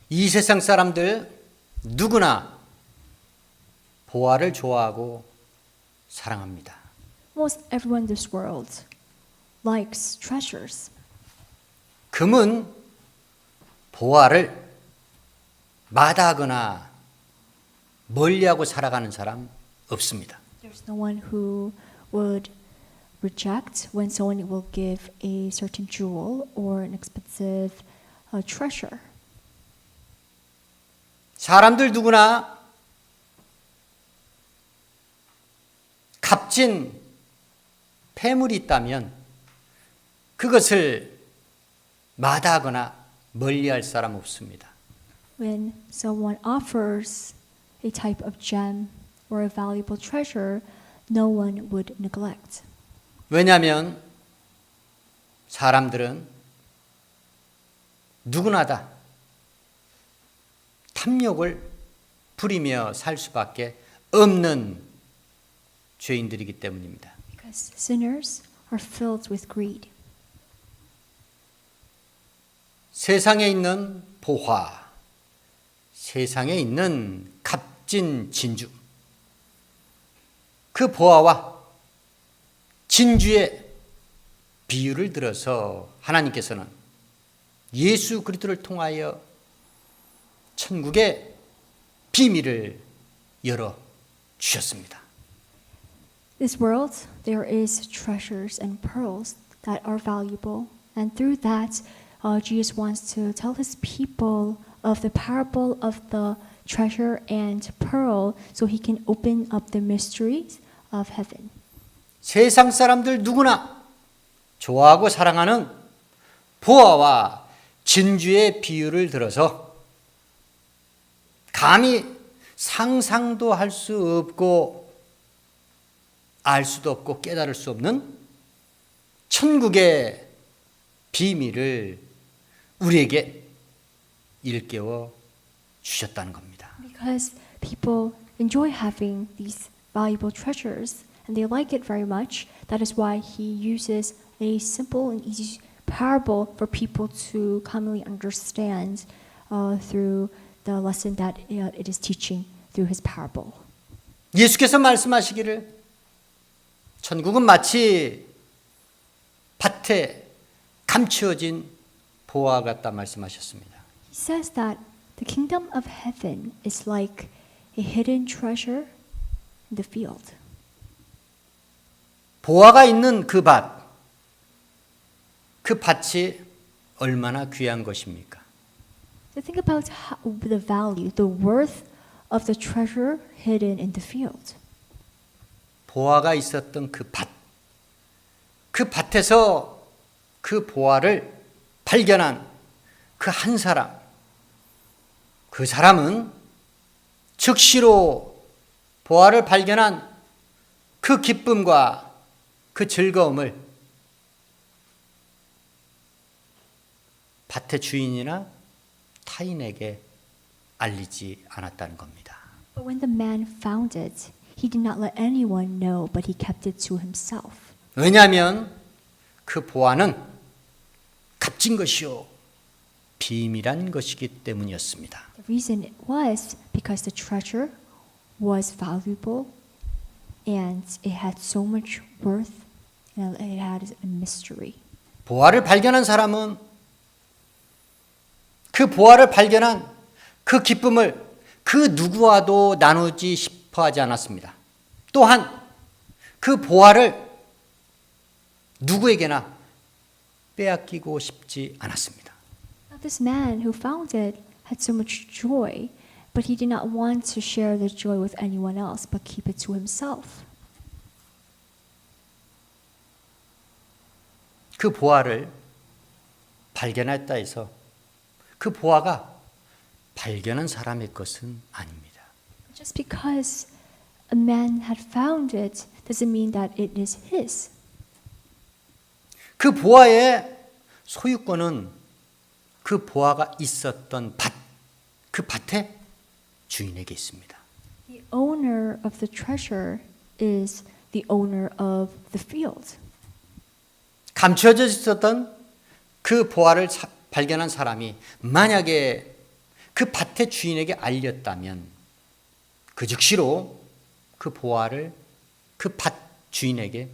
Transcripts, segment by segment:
이 세상 사람들 누구나 보화를 좋아하고 사랑합니다. Most everyone in this world likes treasures. 금은 보화를 마다하거나 멀리하고 살아가는 사람 없습니다. There's no one who would reject when someone will give a certain jewel or an expensive treasure. 사람들 누구나 값진 폐물이 있다면 그것을 마다하거나 멀리할 사람 없습니다. When someone offers a type of gem or a valuable treasure, no one would neglect. 왜냐하면 사람들은 누구나 다 탐욕을 부리며 살 수밖에 없는 죄인들이기 때문입니다. Because sinners are filled with greed. 세상에 있는 보화, 세상에 있는 값진 진주, 그 보화와 진주의 비유를 들어서 하나님께서는 예수 그리스도를 통하여 천국의 비밀을 열어 주셨습니다. This world, there is treasures and pearls that are valuable, and through that, Jesus wants to tell his people of the parable of the treasure and pearl, so he can open up the mysteries of heaven. 세상 사람들 누구나 좋아하고 사랑하는 보화와 진주의 비유를 들어서 감히 상상도 할 수 없고 알 수도 없고 깨달을 수 없는 천국의 비밀을 우리에게 일깨워 주셨다는 겁니다. Because people enjoy having these valuable treasures and they like it very much, that is why he uses a simple and easy parable for people to commonly understand through the lesson that it is teaching through his parable. 예수께서 말씀하시기를 천국은 마치 밭에 감추어진 보화 같다 말씀하셨습니다. He says that the kingdom of heaven is like a hidden treasure in the field. 보화가 있는 그 밭, 그 밭이 얼마나 귀한 것입니까? So think about the value, the worth of the treasure hidden in the field. 보화가 있었던 그 밭, 그 밭에서 그 보화를 발견한 그 한 사람, 그 사람은 즉시로 보화를 발견한 그 기쁨과 그 즐거움을 밭의 주인이나 타인에게 알리지 않았다는 겁니다. But when the man found it, he did not let anyone know, but he kept it to himself. 왜냐하면 그 보화는 값진 것이요 비밀한 것이기 때문이었습니다. The reason it was because the treasure was valuable and it had so much worth and it had a mystery. 보화를 발견한 사람은 그 보화를 발견한 그 기쁨을 그 누구와도 나누지 싶어 하지 않았습니다. 또한 그 보화를 누구에게나 빼앗기고 싶지 않았습니다. Now, this man who found it had so much joy, but he did not want to share the joy with anyone else, but keep it to himself. 그 보화를 발견했다 해서 그 보화가 발견한 사람의 것은 아닙니다. Just because a man had found it doesn't mean that it is his. 그 보화의 소유권은 그 보화가 있었던 밭, 그 밭의 주인에게 있습니다. The owner of the treasure is the owner of the field. 감춰져 있었던 그 보화를 발견한 사람이 만약에 그 밭의 주인에게 알렸다면 그 즉시로 그 보화를 그 밭 주인에게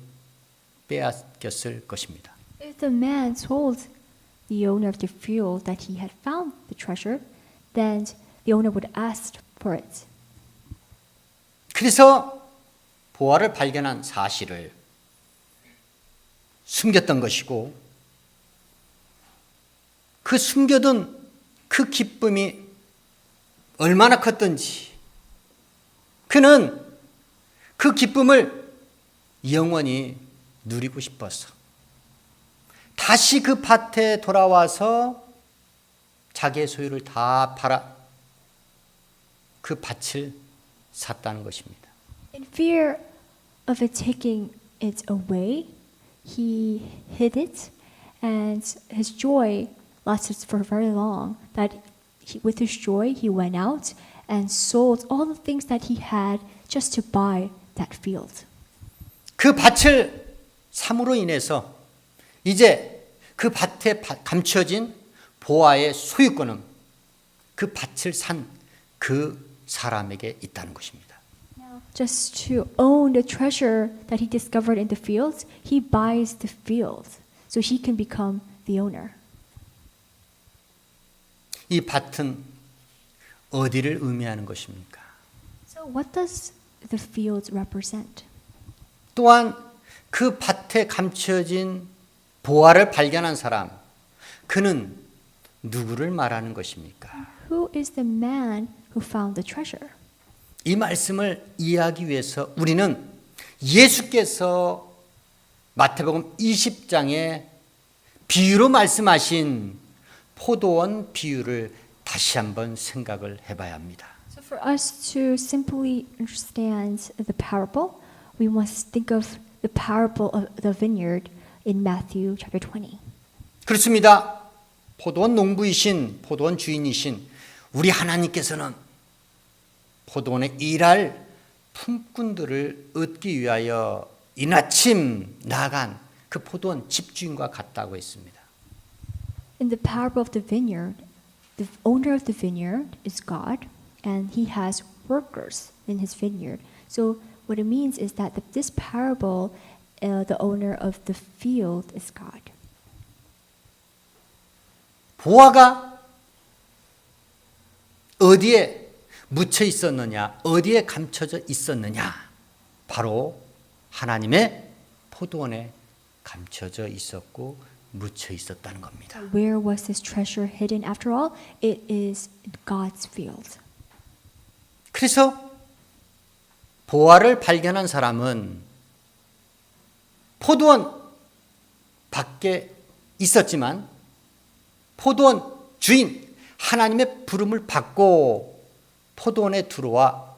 빼앗겼을 것입니다. If the man told the owner of the field that he had found the treasure, then the owner would ask for it. 그래서 보화를 발견한 사실을 숨겼던 것이고 그 숨겨둔 그 기쁨이 얼마나 컸던지 그는 그 기쁨을 영원히 누리고 싶어서 다시 그 밭에 돌아와서 자기의 소유를 다 팔아 그 밭을 샀다는 것입니다. In fear of it taking it away, he hid it, and his joy lasted for very long. That with his joy, he went out and sold all the things that he had just to buy that field. 그 밭을 삼으로 인해서 이제 그 밭에 감춰진 보화의 소유권은 그 밭을 산 그 사람에게 있다는 것입니다. Just to own the treasure that he discovered in the field, he buys the field so he can become the owner. 이 밭은 어디를 의미하는 것입니까? So what does the field represent? 또한 그 밭에 감춰진 보화를 발견한 사람, 그는 누구를 말하는 것입니까? Who is the man who found the treasure? 이 말씀을 이해하기 위해서 우리는 예수께서 마태복음 20장에 비유로 말씀하신 포도원 비유를 다시 한번 생각을 해봐야 합니다. So for us to simply understand the parable, we must think of the parable of the vineyard in Matthew chapter 20. 그렇습니다. 포도원 농부이신 포도원 주인이신 우리 하나님께서는 포도원에 일할 품꾼들을 얻기 위하여 이나침 나간 그 포도원 집주인과 같다고 했습니다. In the parable of the vineyard, the owner of the vineyard is God, and he has workers in his vineyard. So what it means is that this parable, the owner of the field is God. 보화가 어디에 묻혀 있었느냐, 어디에 감춰져 있었느냐, 바로 하나님의 포도원에 감춰져 있었고 묻혀 있었다는 겁니다. Where was this treasure hidden? After all, it is God's field. 그래서 보화를 발견한 사람은 포도원 밖에 있었지만 포도원 주인 하나님의 부름을 받고 포도원에 들어와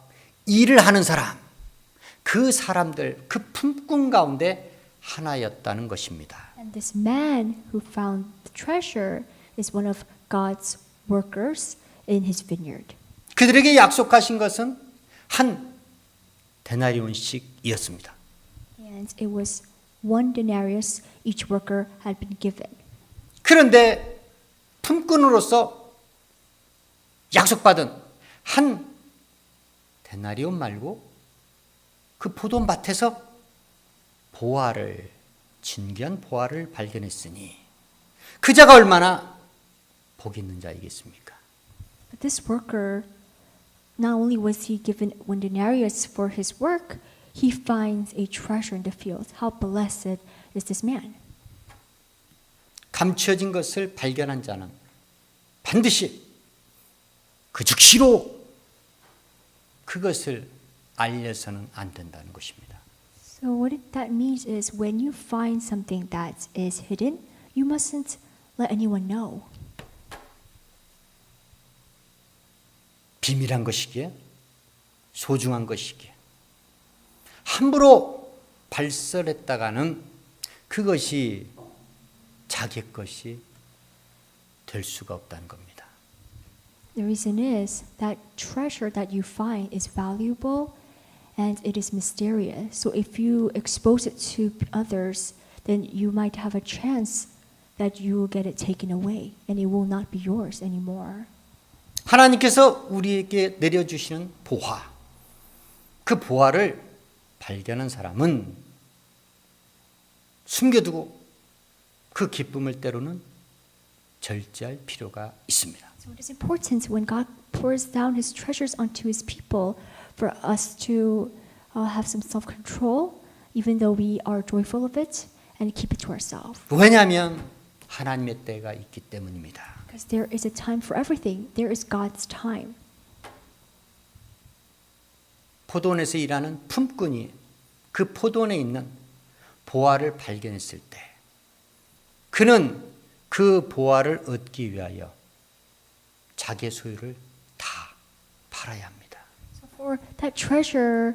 일을 하는 사람, 그 사람들, 그 품꾼 가운데 하나였다는 것입니다. And this man who found the treasure is one of God's workers in his vineyard. 그들에게 약속하신 것은 한 데나리온씩이었습니다. And it was 1 denarius each worker had been given. 그런데 품꾼으로서 약속받은 한 데나리온 말고 그 포도원 밭에서 보화를, 진귀한 보화를 발견했으니 그 자가 얼마나 복 있는 자이겠습니까? But this worker, not only was he given 1 denarius for his work, he finds a treasure in the field. How blessed is this man? 감춰진 것을 발견한 자는 반드시 그 즉시로 그것을 알려서는 안 된다는 것입니다. So what that means is when you find something that is hidden, you mustn't let anyone know. 비밀한 것이기에 소중한 것이기에 함부로 발설했다가는 그것이 자기 것이 될 수가 없다는 겁니다. The reason is that treasure that you find is valuable and it is mysterious. So if you expose it to others, then you might have a chance that you will get it taken away and it will not be yours anymore. 하나님께서 우리에게 내려주시는 보화, 그 보화를 발견한 사람은 숨겨두고 그 기쁨을 때로는 절제할 필요가 있습니다. So it is important when God pours down His treasures onto His people for us to have some self-control, even though we are joyful of it, and keep it to ourselves. 왜냐하면 하나님의 때가 있기 때문입니다. Because there is a time for everything. There is God's time. 포도원에서 일하는 품꾼이 그 포도원에 있는 보화를 발견했을 때 그는 그 보화를 얻기 위하여 자기의 소유를 다 팔아야 합니다. So for that treasure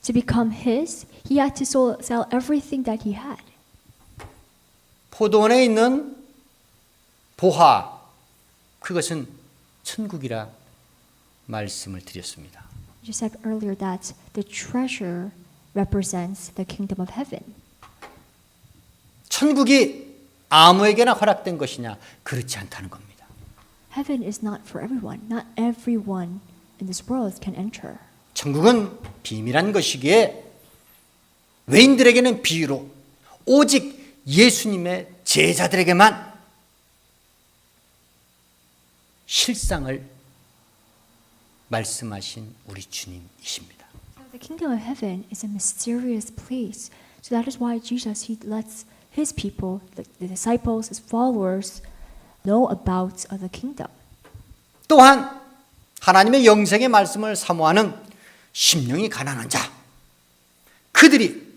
to become his, he had to sell everything that he had. 포도원에 있는 보화, 그것은 천국이라 말씀을 드렸습니다. You said earlier that the treasure represents the kingdom of heaven. 천국이 아무에게나 허락된 것이냐? 그렇지 않다는 겁니다. Heaven is not for everyone. Not everyone in this world can enter. 천국은 비밀한 것이기에 외인들에게는 비유로 오직 예수님의 제자들에게만 실상을 말씀하신 우리 주님이십니다. So the kingdom of heaven is a mysterious place. So that is why Jesus, he lets his people, the disciples, his followers, know about the kingdom. 또한 하나님의 영생의 말씀을 사모하는 심령이 가난한 자, 그들이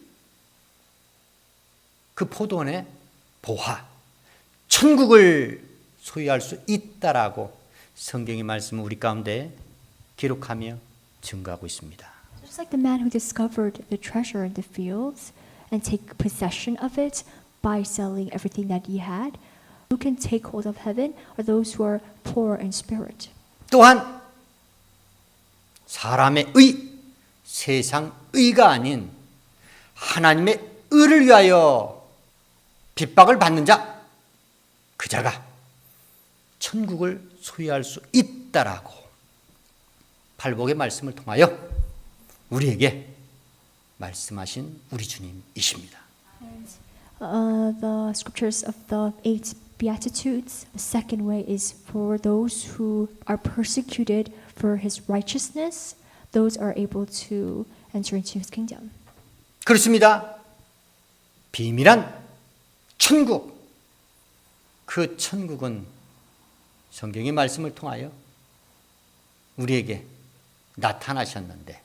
그 포도원의 보화, 천국을 소유할 수 있다라고 성경의 말씀을 우리 가운데 기록하며 증거하고 있습니다. Just like the man who discovered the treasure in the fields and take possession of it by selling everything that he had, who can take hold of heaven are those who are poor in spirit. 또한 사람의 의, 세상 의가 아닌 하나님의 의를 위하여 핍박을 받는 자, 그 자가 천국을 소유할 수 있다라고 발복의 말씀을 통하여 우리에게 말씀하신 우리 주님이십니다. The scriptures of the 8 Beatitudes, the second way is for those who are persecuted for his righteousness, those are able to enter into his kingdom. 그렇습니다. 비밀한 천국, 그 천국은 성경의 말씀을 통하여 우리에게 나타나셨는데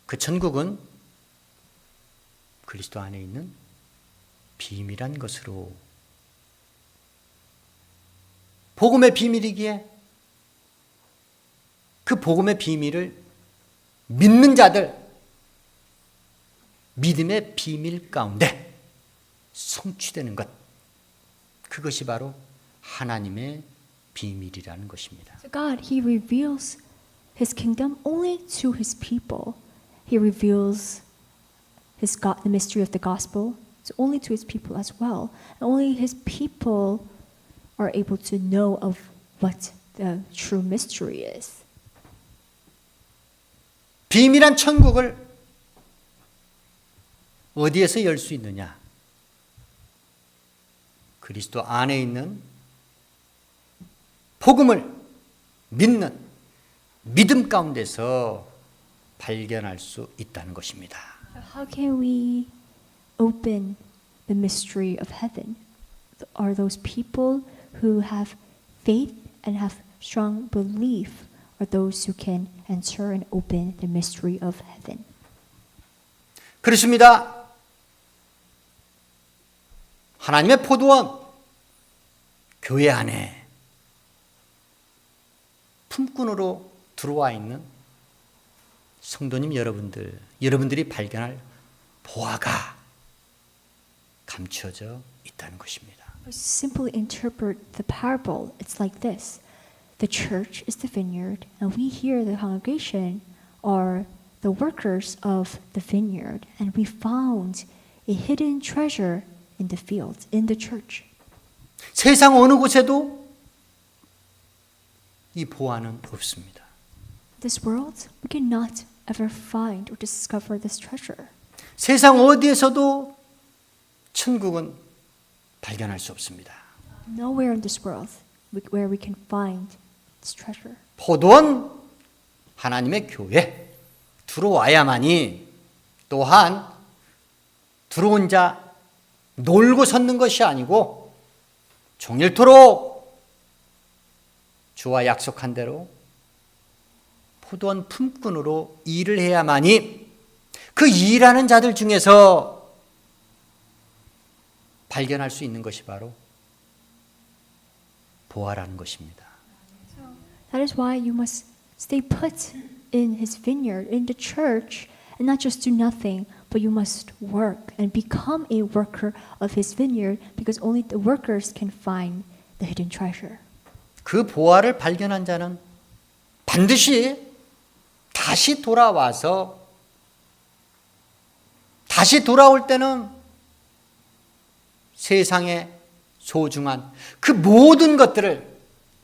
그 천국은 그리스도 안에 있는 비밀한 것으로 복음의 비밀이기에 그 복음의 비밀을 믿는 자들 믿음의 비밀 가운데 성취되는 것, 그것이 바로 하나님의 비밀이라는 것입니다. So God, he reveals his kingdom only to his people. He reveals the mystery of the gospel only to his people as well. And only his people are able to know of what the true mystery is. 비밀한 천국을 어디에서 열 수 있느냐? 그리스도 안에 있는 복음을 믿는 믿음 가운데서 발견할 수 있다는 것입니다. How can we open the mystery of heaven? Are those people who have faith and have strong belief are those who can enter and open the mystery of heaven. 그렇습니다. 하나님의 포도원, 교회 안에 품꾼으로 들어와 있는 성도님 여러분들이 발견할 보화가 감추어져 있다는 것입니다. Simply interpret the parable. It's like this. The church is the vineyard, and we here, the congregation, are the workers of the vineyard, and we found a hidden treasure in the field, in the church. 세상 어느 곳에도 이 보화는 없습니다. This world, we cannot ever find or discover this treasure. 세상 어디에서도 천국은 발견할 수 없습니다. Nowhere in this world where we can find this treasure. 포도원 하나님의 교회 들어와야만이, 또한 들어온 자 놀고 섰는 것이 아니고 종일토록 주와 약속한 대로 포도원 품꾼으로 일을 해야만이 그 일하는 자들 중에서 발견할 수 있는 것이 바로 보화라는 것입니다. That is why you must stay put in his vineyard, in the church, and not just do nothing, but you must work and become a worker of his vineyard, because only the workers can find the hidden treasure. 그 보화를 발견한 자는 반드시 다시 돌아와서, 다시 돌아올 때는 세상에 소중한 그 모든 것들을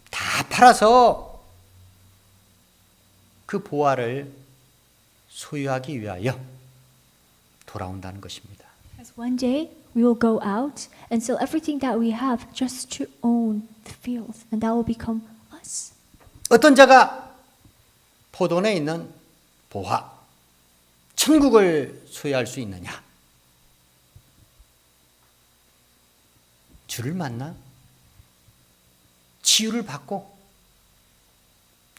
다 팔아서 그 보화를 소유하기 위하여 돌아온다는 것입니다. Because one day we will go out and sell everything that we have just to own the fields, and that will become us. 어떤 자가 포도원에 있는 보화, 천국을 소유할 수 있느냐? 주를 만나 치유를 받고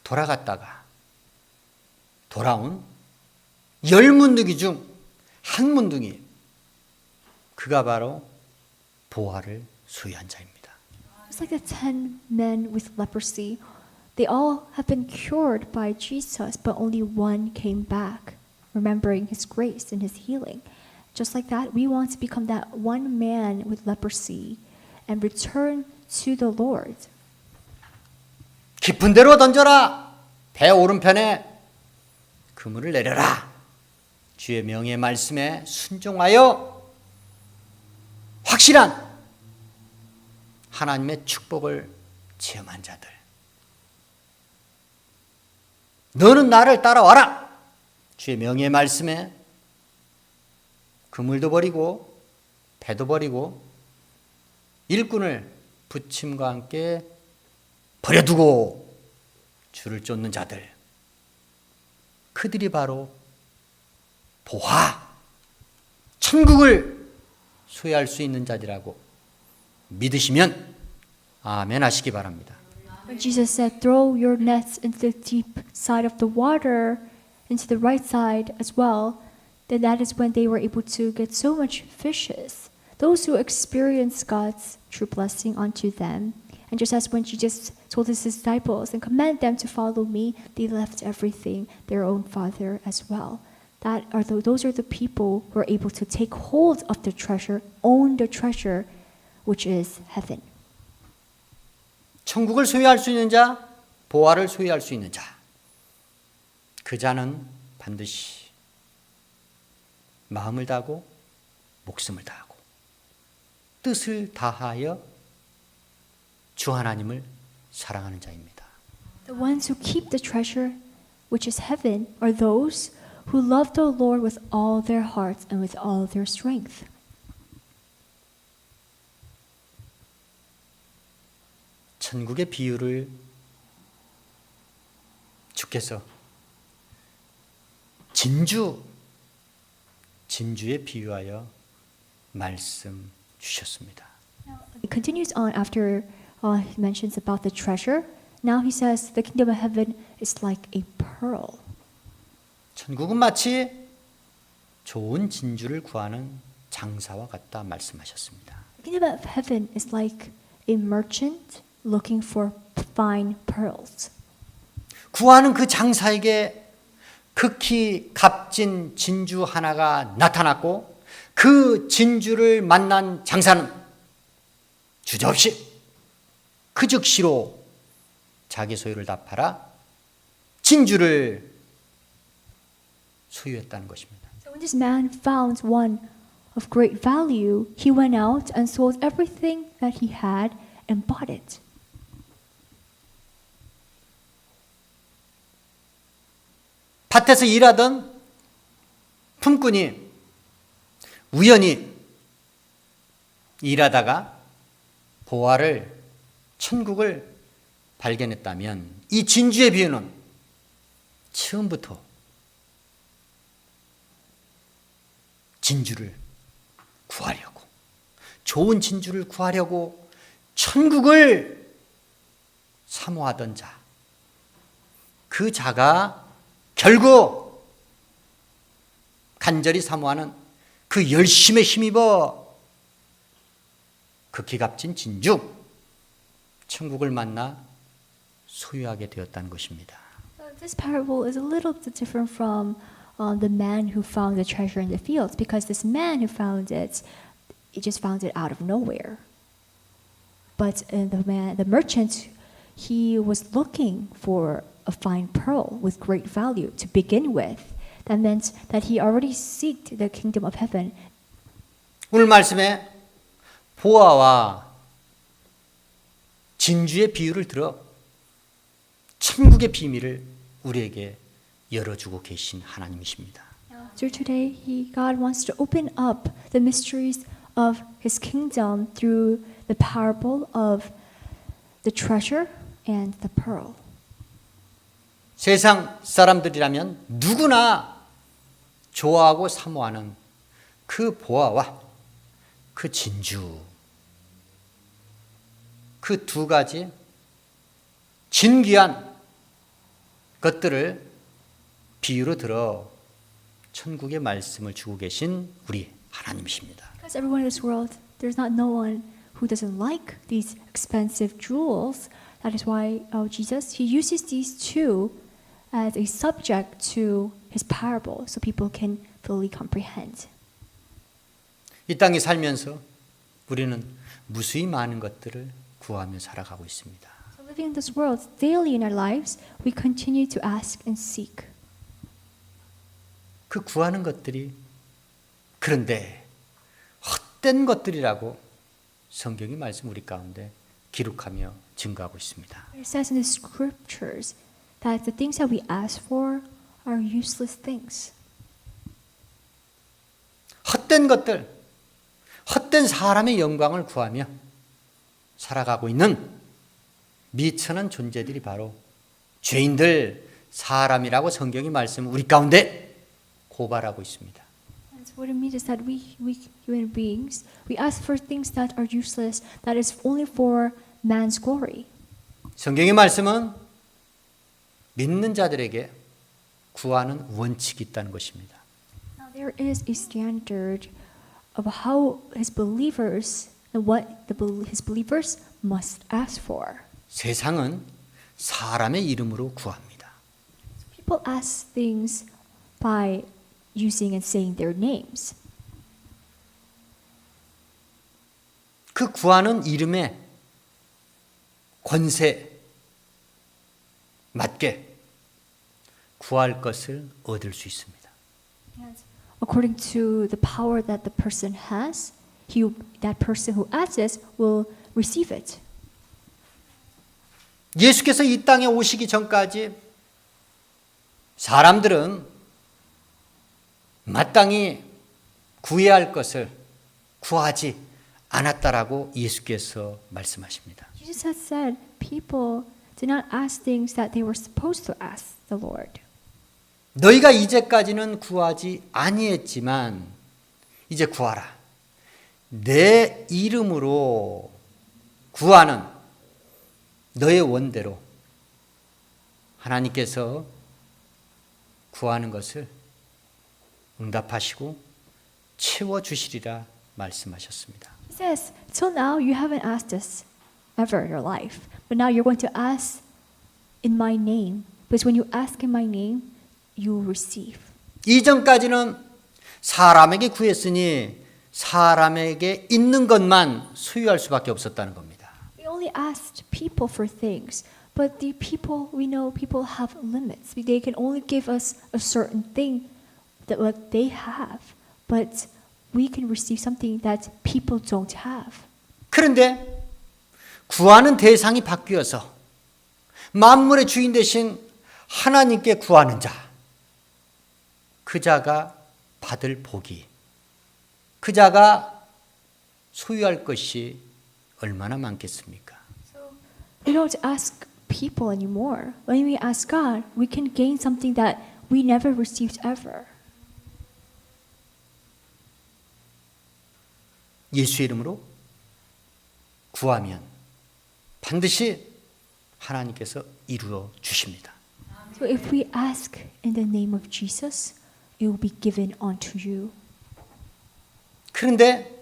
돌아갔다가 돌아온 10문둥이 중 한 문둥이, 그가 바로 보화를 소유한 자입니다. It's like the 10 men with leprosy. They all have been cured by Jesus, but only one came back, remembering his grace and his healing. Just like that, we want to become that one man with leprosy and return to the Lord. 깊은 데로 던져라. 배 오른편에 그물을 내려라. 주의 명의 말씀에 순종하여 확실한 하나님의 축복을 체험한 자들. 너는 나를 따라와라. 주의 명의 말씀에 그물도 버리고 배도 버리고 일꾼을 부침과 함께 버려두고 주를 쫓는 자들, 그들이 바로 보화, 천국을 소유할 수 있는 자들이라고 믿으시면 아멘 하시기 바랍니다. When Jesus said, throw your nets into the deep side of the water, into the right side as well, then that is when they were able to get so much fishes. Those who experience God's true blessing onto them. And just as when Jesus told his disciples and commanded them to follow me, they left everything, their own father as well. Those are the people who are able to take hold of the treasure, own the treasure, which is heaven. 천국을 소유할 수 있는 자, 보화를 소유할 수 있는 자, 그 자는 반드시 마음을 다하고 목숨을 다하고 뜻을 다하여 주 하나님을 사랑하는 자입니다. The ones who keep the treasure, which is heaven, are those who love the Lord with all their hearts and with all their strength. 천국의 비유를 주께서 진주에 비유하여 말씀 주셨습니다. It continues on after he mentions about the treasure. Now he says the kingdom of heaven is like a pearl. 천국은 마치 좋은 진주를 구하는 장사와 같다 말씀하셨습니다. The kingdom of heaven is like a merchant looking for fine pearls. 구하는 그 장사에게 극히 값진 진주 하나가 나타났고 그 진주를 만난 장사는 주저없이 그 즉시로 자기 소유를 다 팔아 진주를 소유했다는 것입니다. So when this man found one of great value, he went out and sold everything that he had and bought it. 밭에서 일하던 품꾼이 우연히 일하다가 보화를, 천국을 발견했다면 이 진주의 비유는 처음부터 진주를 구하려고, 좋은 진주를 구하려고 천국을 사모하던 자, 그 자가 결국 간절히 사모하는 그 열심에 힘입어 그 기값진 진주, 천국을 만나 소유하게 되었다는 것입니다. This parable is a little bit different from the man who found the treasure in the fields, because this man who found it, he just found it out of nowhere. But the merchant, he was looking for a fine pearl with great value to begin with. That meant that he already sought the kingdom of heaven. 오늘 말씀에 보화와 진주의 비유를 들어 천국의 비밀을 우리에게 열어주고 계신 하나님이십니다. So today, God wants to open up the mysteries of His kingdom through the parable of the treasure and the pearl. 세상 사람들이라면 누구나 좋아하고 사모하는 그 보화와 그 진주, 그 두 가지 진귀한 것들을 비유로 들어 천국의 말씀을 주고 계신 우리 하나님이십니다. Because everyone in this world, there's not no one who doesn't like these expensive jewels. That is why Jesus, He uses these two as a subject to His parable, so people can fully comprehend. 이 땅에 살면서 우리는 무수히 많은 것들을 구하며 살아가고 있습니다. So living in this world, daily in our lives, we continue to ask and seek. 그 구하는 것들이 그런데 헛된 것들이라고 성경이 말씀 우리 가운데 기록하며 증거하고 있습니다. It says in the scriptures that the things that we ask for are useless things. 헛된 것들, 헛된 사람의 영광을 구하며 살아가고 있는 미천한 존재들이 바로 죄인들, 사람이라고 성경이 말씀 우리 가운데 고발하고 있습니다. And what it means is that we human beings, we ask for things that are useless, that is only for man's glory. 성경의 말씀은 믿는 자들에게 구하는 원칙이 있다는 것입니다. Now there is a standard of how His believers and what His believers must ask for. 세상은 사람의 이름으로 구합니다. People ask things by using and saying their names. 그 구하는 이름에 권세 맞게 구할 것을 얻을 수 있습니다. According to the power that the person has, that person who asks will receive it. 예수께서 이 땅에 오시기 전까지 사람들은 마땅히 구해야 할 것을 구하지 않았다라고 예수께서 말씀하십니다. Jesus has said people did not ask things that they were supposed to ask the Lord. 너희가 이제까지는 구하지 아니했지만 이제 구하라. 내 이름으로 구하는 너의 원대로 하나님께서 구하는 것을 응답하시고 채워주시리라 말씀하셨습니다. He says, till now you haven't asked us ever in your life, but now you're going to ask in my name. Because when you ask in my name, you will receive. 이전까지는 사람에게 구했으니 사람에게 있는 것만 소유할 수밖에 없었다는 겁니다. We only asked people for things, but the people, we know people have limits. They can only give us a certain thing that what they have, but we can receive something that people don't have. 그런데 구하는 대상이 바뀌어서 만물의 주인 되신 하나님께 구하는 자, 그 자가 받을 복이, 그 자가 소유할 것이 얼마나 많겠습니까? We don't ask people anymore. When we ask God, we can gain something that we never received ever. 예수의 이름으로 구하면 반드시 하나님께서 이루어 주십니다. So if we ask in the name of Jesus, it will be given unto you. 그런데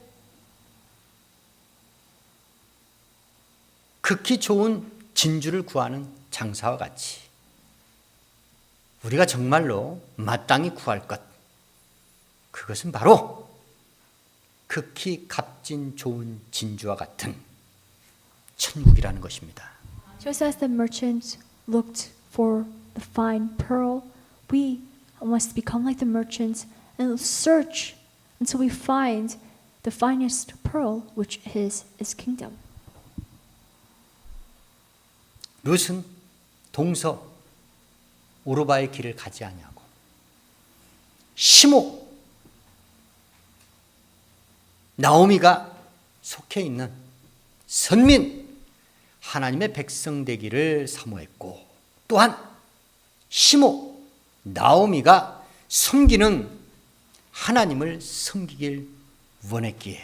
극히 좋은 진주를 구하는 장사와 같이 우리가 정말로 마땅히 구할 것, 그것은 바로 극히 값진 좋은 진주와 같은 천국이라는 것입니다. Just as the merchant looked for the fine pearl, we must become like the merchants and search until we find the finest pearl, which is His kingdom. 룻은 동서 오르바의 길을 가지 아니하고 시목 나오미가 속해 있는 선민 하나님의 백성 되기를 사모했고, 또한 시목 나오미가 섬기는 하나님을 섬기길 원했기에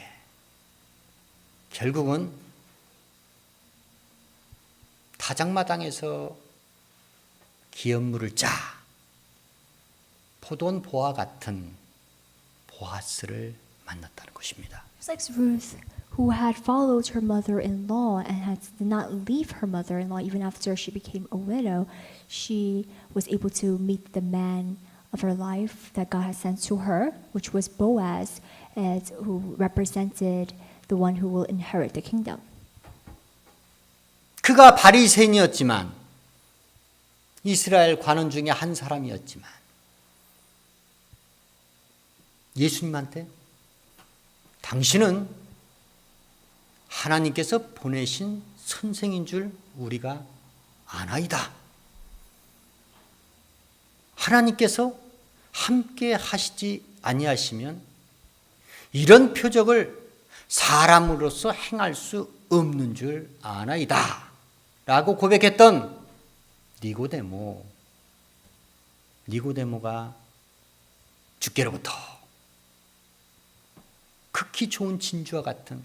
결국은 타작마당에서 기업물을 짜 포도원 보아 같은 보아스를 만났다는 것입니다. Just like Ruth, who had followed her mother-in-law and did not leave her mother-in-law even after she became a widow, she was able to meet the man of her life that God had sent to her, which was Boaz, who represented the one who will inherit the kingdom. 그가 바리새인이었지만 이스라엘 관원 중에 한 사람이었지만 예수님한테 당신은 하나님께서 보내신 선생인 줄 우리가 아나이다. 하나님께서 함께 하시지 아니하시면 이런 표적을 사람으로서 행할 수 없는 줄 아나이다 라고 고백했던 니고데모가 주께로부터 극히 좋은 진주와 같은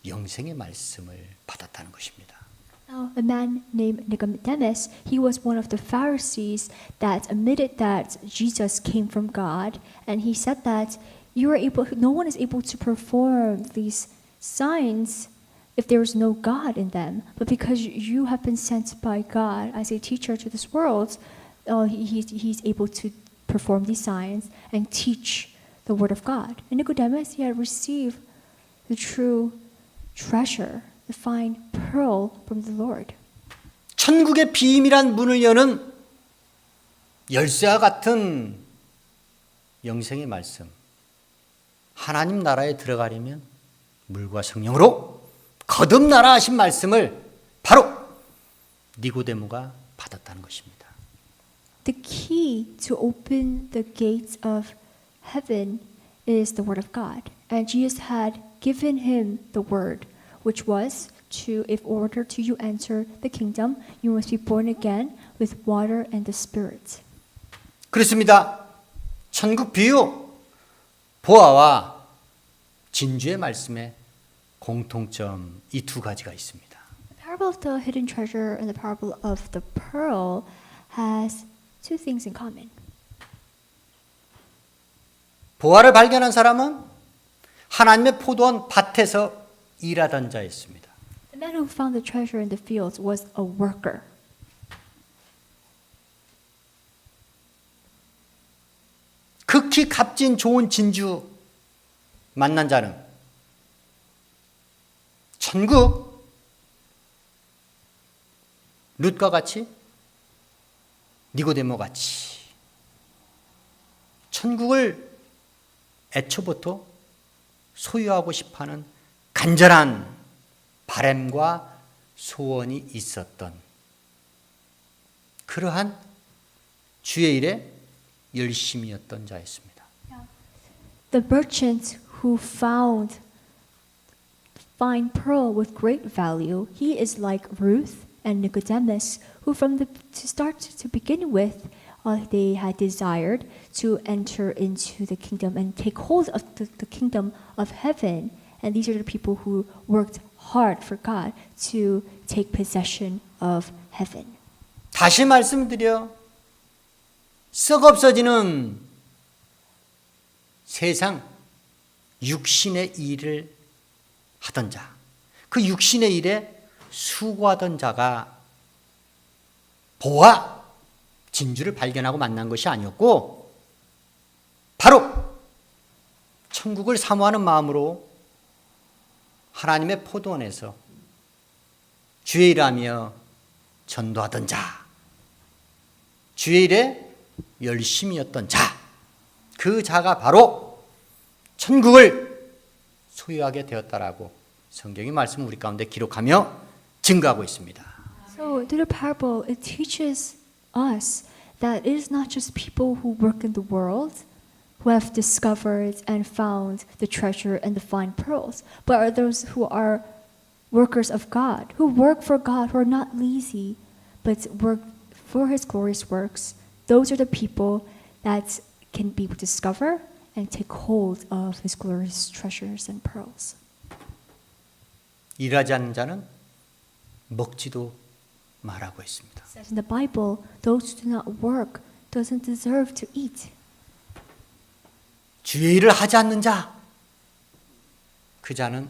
영생의 말씀을 받았다는 것입니다. Now, a man named Nicodemus, he was one of the Pharisees that admitted that Jesus came from God, and he said that no one is able to perform these signs if there is no God in them. But because you have been sent by God as a teacher to this world, he's able to perform these signs and teach the word of God. And Nicodemus, he had received the true treasure, the fine pearl from the Lord. 천국의 비밀한 문을 여는 열쇠와 같은 영생의 말씀. 하나님 나라에 들어가려면 물과 성령으로 거듭나라 하신 말씀을 바로 니고데모가 받았다는 것입니다. The key to open the gates of heaven is the word of God. And Jesus had given him the word, which was in order to you enter the kingdom, you must be born again with water and the Spirit. 그렇습니다. 천국 비유, 보아와 진주의 말씀에 공통점 이 두 가지가 있습니다. The parable of the hidden treasure and the parable of the pearl has two things in common. 보아를 발견한 사람은 하나님의 포도원 밭에서 일하던 자였습니다. The man who found the treasure in the fields was a worker. 극히 값진 좋은 진주 만난 자는 천국 룻과 같이 니고데모 같이 천국을 애초부터 소유하고 싶어하는 간절한 바람과 소원이 있었던 그러한 주의 일에 열심이었던 자였습니다. The merchant who found fine pearl with great value, he is like Ruth and Nicodemus, who from the to begin with, they had desired to enter into the kingdom and take hold of the kingdom of heaven. And these are the people who worked hard for God to take possession of heaven. 다시 말씀드려 썩 없어지는 세상 육신의 일을 하던 자, 그 육신의 일에 수고하던 자가 보아 진주를 발견하고 만난 것이 아니었고 바로 천국을 사모하는 마음으로 하나님의 포도원에서 주의 일하며 전도하던 자, 주의 일에 열심이었던 자, 그 자가 바로 천국을 소유하게 되었다라고 성경이 말씀 우리 가운데 기록하며 증거하고 있습니다. So through the parable, it teaches us that it is not just people who work in the world who have discovered and found the treasure and the fine pearls, but are those who are workers of God, who work for God, who are not lazy, but work for His glorious works. Those are the people that can be discover and take hold of His glorious treasures and pearls. 일하지 않는 자는 먹지도 말라고 했습니다. It says in the Bible, those who do not work doesn't deserve to eat. 주의 일을 하지 않는 자, 그 자는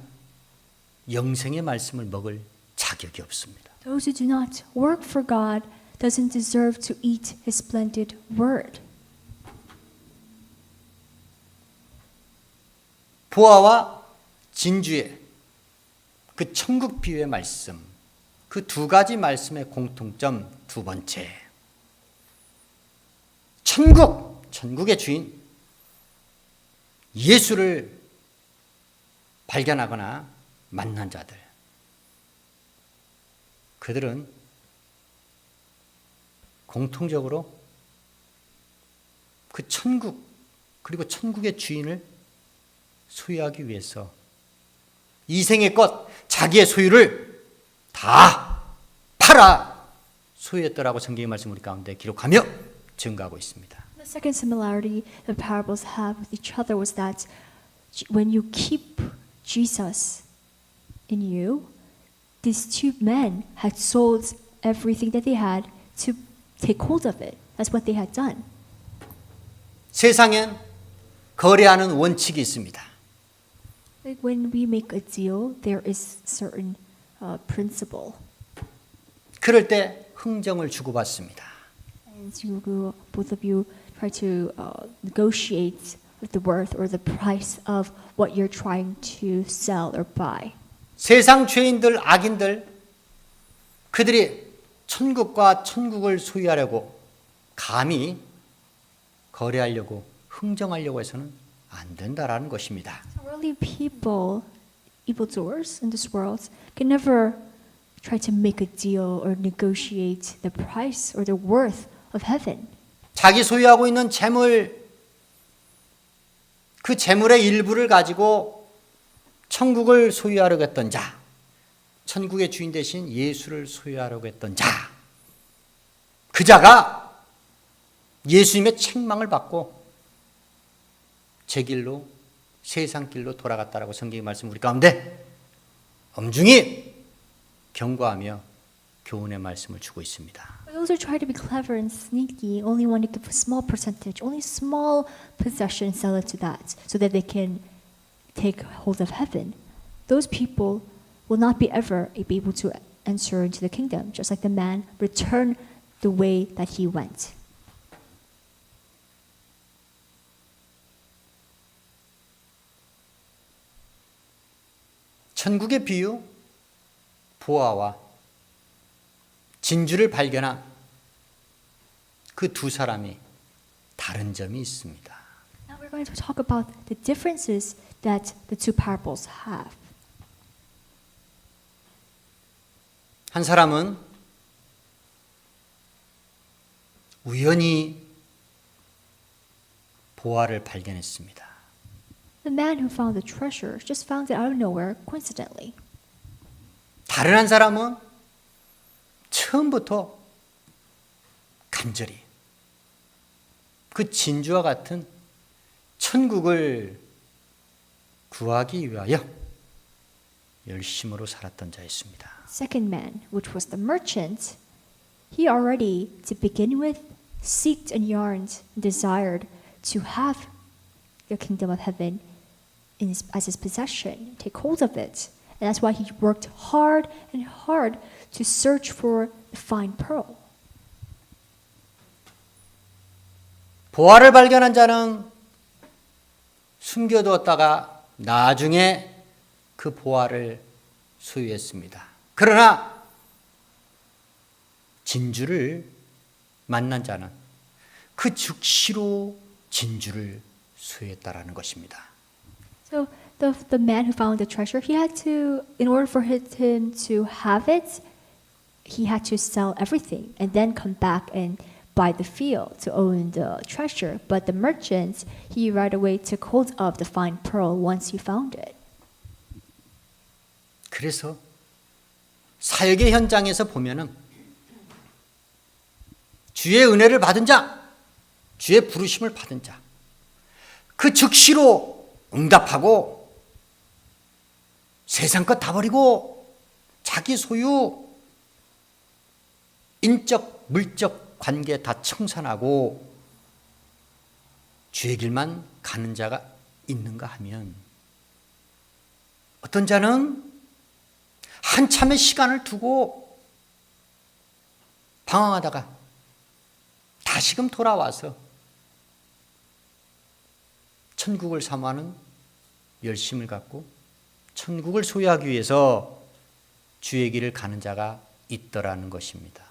영생의 말씀을 먹을 자격이 없습니다. Those who do not work for God doesn't deserve to eat His splendid word. 보아와 진주의 그 천국 비유의 말씀, 그 두 가지 말씀의 공통점 두 번째. 천국의 주인 예수를 발견하거나 만난 자들. 그들은 공통적으로 그 천국 그리고 천국의 주인을 소유하기 위해서 이생의 것, 자기의 소유를 다 팔아 소유했더라고 성경의 말씀 우리 가운데 기록하며 증거하고 있습니다. The second similarity the parables have with each other was that when you keep Jesus in you, these two men had sold everything that they had to take hold of it. That's what they had done. 세상엔 거래하는 원칙이 있습니다. Like when we make a deal, there is certain principle. 그럴 때 흥정을 주고받습니다. And you, both of you try to negotiate with the worth or the price of what you're trying to sell or buy. 세상 죄인들, 악인들, 그들이 천국과 천국을 소유하려고 감히 거래하려고 흥정하려고 해서는 안 된다라는 것입니다. Worldly people, evildoers in this world, can never try to make a deal or negotiate the price or the worth of heaven. 자기 소유하고 있는 재물, 그 재물의 일부를 가지고 천국을 소유하려고 했던 자, 천국의 주인 대신 예수를 소유하려고 했던 자, 그 자가 예수님의 책망을 받고 제 길로 세상 길로 돌아갔다라고 성경의 말씀 우리 가운데 엄중히 경고하며 교훈의 말씀을 주고 있습니다. Those who try to be clever and sneaky only want to give a small percentage, only small possession, sell it to that, so that they can take hold of heaven. Those people will not be ever be able to enter into the kingdom, just like the man returned the way that he went. 천국의 비유, 보아와 진주를 발견한 그 두 사람이 다른 점이 있습니다. Now we're going to talk about the differences that the two parables have. 한 사람은 우연히 보화를 발견했습니다. The man who found the treasure just found it out of nowhere coincidentally. 다른 한 사람은 처음부터 간절히 그 진주와 같은 천국을 구하기 위하여 열심으로 살았던 자였습니다. Second man, which was the merchant, he already, to begin with, seeked and yearned and desired to have the kingdom of heaven as his possession, take hold of it. And that's why he worked hard and hard to search for the fine pearl. 보화를 발견한 자는 숨겨두었다가 나중에 그 보화를 소유했습니다. 그러나 진주를 만난 자는 그 즉시로 진주를 소유했다라는 것입니다. So the man who found the treasure, he had to, in order for him to have it, he had to sell everything and then come back and buy the field to own the treasure. But the merchant, he right away took hold of the fine pearl once he found it. 그래서 사역의 현장에서 보면은 주의 은혜를 받은 자, 주의 부르심을 받은 자, 그 즉시로 응답하고 세상 것 다 버리고 자기 소유, 인적, 물적 관계 다 청산하고 주의 길만 가는 자가 있는가 하면 어떤 자는 한참의 시간을 두고 방황하다가 다시금 돌아와서 천국을 사모하는 열심을 갖고 천국을 소유하기 위해서 주의 길을 가는 자가 있더라는 것입니다.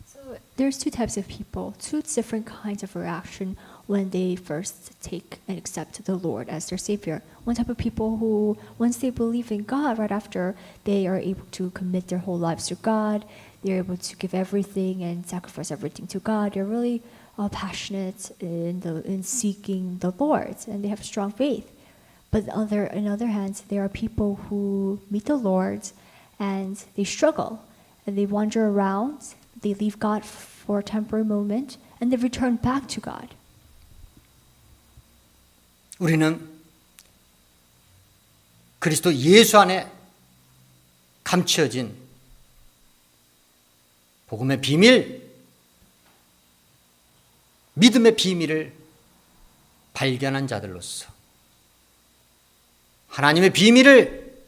So there's two types of people, two different kinds of reaction when they first take and accept the Lord as their Savior. One type of people who, once they believe in God, right after they are able to commit their whole lives to God, they're able to give everything and sacrifice everything to God. They're really passionate in seeking the Lord, and they have strong faith. But on the other hand, there are people who meet the Lord and they struggle and they wander around. They leave God for a temporary moment and they return back to God. 우리는 그리스도 예수 안에 감추어진 복음의 비밀, 믿음의 비밀을 발견한 자들로서 하나님의 비밀을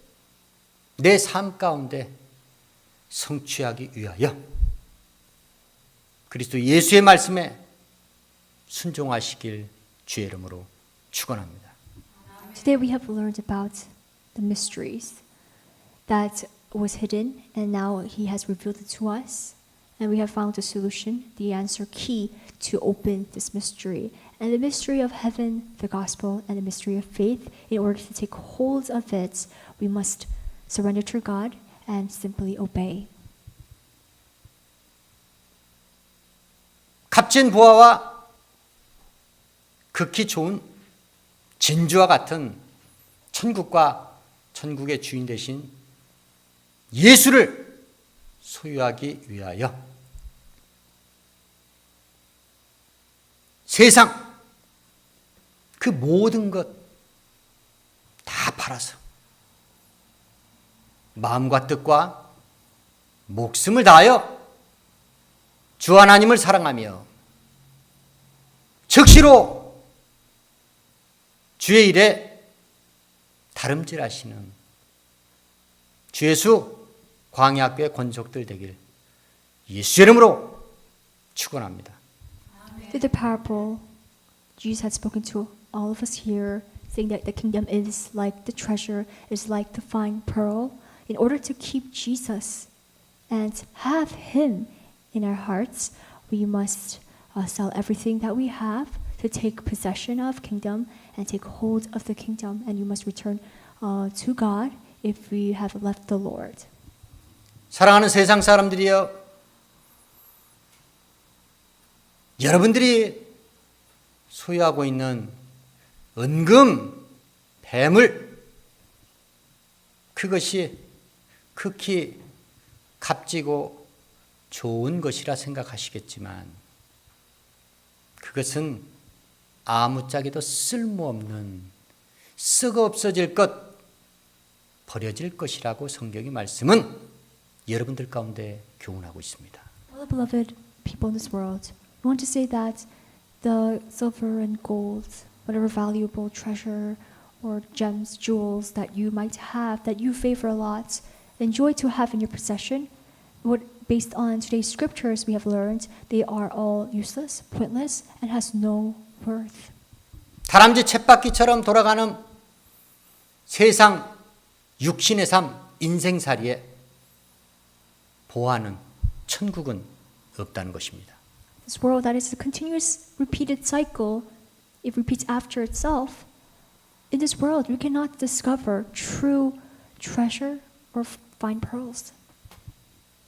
내 삶 가운데 성취하기 위하여 그리스도 예수의 말씀에 순종하시길 주의 이름으로 축원합니다. Today we have learned about the mysteries that was hidden and now He has revealed it to us. And we have found the solution, the answer key to open this mystery. And the mystery of heaven, the gospel, and the mystery of faith, in order to take hold of it, we must surrender to God and simply obey. 값진 보화와 극히 좋은 진주와 같은 천국과 천국의 주인 되신 예수를 소유하기 위하여 세상 그 모든 것 다 팔아서 마음과 뜻과 목숨을 다하여 주 하나님을 사랑하며 즉시로 주의 일에 다름질하시는 주 예수 광야학교의 권속들 되길 예수 이름으로 축원합니다. Through the parable, Jesus had spoken to all of us here, saying that the kingdom is like the treasure, is like the fine pearl. In order to keep Jesus and have Him in our hearts, we must sell everything that we have to take possession of kingdom and take hold of the kingdom. And you must return to God if we have left the Lord. 사랑하는 세상 사람들이여, 여러분들이 소유하고 있는 은금, 뱀을, 그것이 극히 값지고 좋은 것이라 생각하시겠지만 그것은 아무짝에도 쓸모없는 썩어 없어질 것, 버려질 것이라고 성경의 말씀은 여러분들 가운데 교훈하고 있습니다. Well, beloved people in this world, we want to say that the silver and gold, whatever valuable treasure or gems, jewels that you might have, that you favor a lot, enjoy to have in your possession, based on today's scriptures we have learned, they are all useless, pointless, and has no worth. 다람쥐 쳇바퀴처럼 돌아가는 세상 육신의 삶, 인생살이에 보아는 천국은 없다는 것입니다. This world that is a continuous repeated cycle, it repeats after itself. In this world, we cannot discover true treasure or find pearls.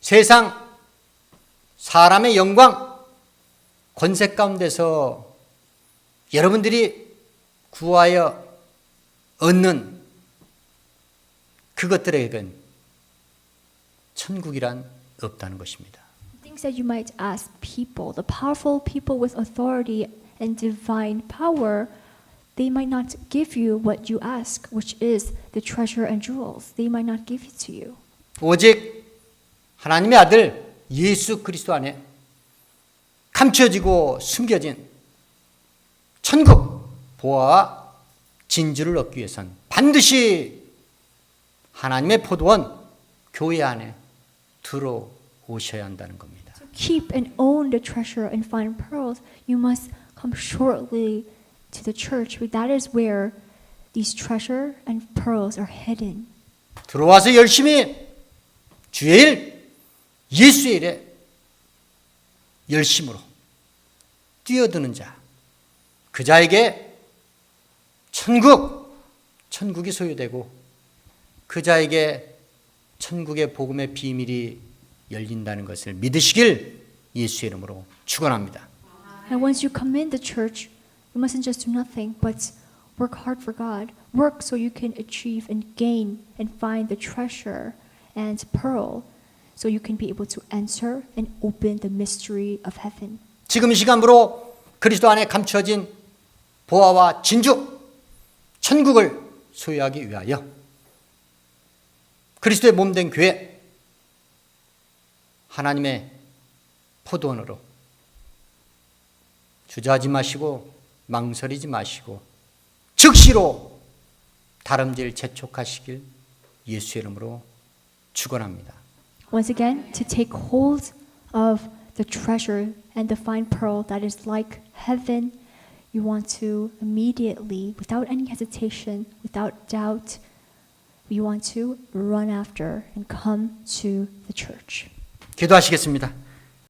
세상 사람의 영광, 권세 가운데서 여러분들이 구하여 얻는 그것들에겐 천국이란 없다는 것입니다. Things that you might ask people, the powerful people with authority and divine power, they might not give you what you ask, which is the treasure and jewels. They might not give it to you. 오직 하나님의 아들 예수 그리스도 안에 감춰지고 숨겨진 천국 보화와 진주를 얻기 위해선 반드시 하나님의 포도원 교회 안에 들어오셔야 한다는 겁니다. To keep and own the treasure and find pearls, you must come shortly to the church. That is where these treasure and pearls are hidden. 들어와서 열심히 주의 일, 예수의 일에 열심으로 뛰어드는 자, 그 자에게 천국이 소유되고 그 자에게 천국의 복음의 비밀이 열린다는 것을 믿으시길 예수의 이름으로 축원합니다. And once you come in the church, you mustn't just do nothing, but work hard for God. Work so you can achieve and gain and find the treasure and pearl, so you can be able to enter and open the mystery of heaven. 지금 이 시간으로 그리스도 안에 감춰진 보화와 진주, 천국을 소유하기 위하여 그리스도의 몸된 교회, 하나님의 포도원으로 주저하지 마시고 망설이지 마시고 즉시로 다름질 재촉하시길 예수의 이름으로 축원합니다. Once again, to take hold of the treasure and the fine pearl that is like heaven, you want to immediately, without any hesitation, without doubt, you want to run after and come to the church. 기도하시겠습니다.